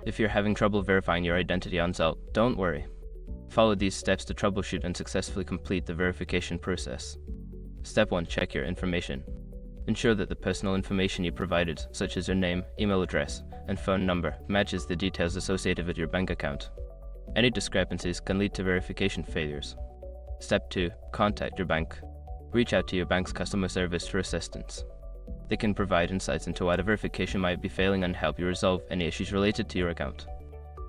If you're having trouble verifying your identity on Zelle, don't worry. Follow these steps to troubleshoot and successfully complete the verification process. Step 1. Check your information. Ensure that the personal information you provided, such as your name, email address, and phone number, matches the details associated with your bank account. Any discrepancies can lead to verification failures. Step 2. Contact your bank. Reach out to your bank's customer service for assistance. They can provide insights into why the verification might be failing and help you resolve any issues related to your account.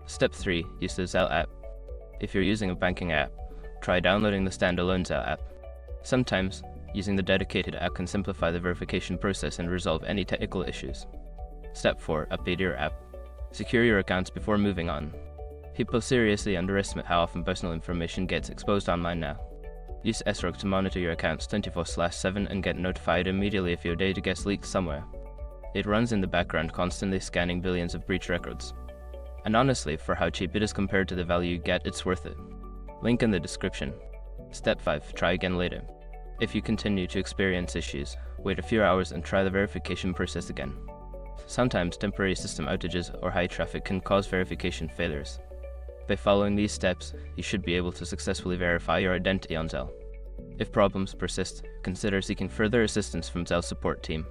Step 3. Use the Zelle app. If you're using a banking app, try downloading the standalone Zelle app. Sometimes, using the dedicated app can simplify the verification process and resolve any technical issues. Step 4. Update your app. Secure your accounts before moving on. People seriously underestimate how often personal information gets exposed online now. Use SROG to monitor your accounts 24/7 and get notified immediately if your data gets leaked somewhere. It runs in the background, constantly scanning billions of breach records. And honestly, for how cheap it is compared to the value you get, it's worth it. Link in the description. Step 5. Try again later. If you continue to experience issues, wait a few hours and try the verification process again. Sometimes temporary system outages or high traffic can cause verification failures. By following these steps, you should be able to successfully verify your identity on Zelle. If problems persist, consider seeking further assistance from Zelle's support team.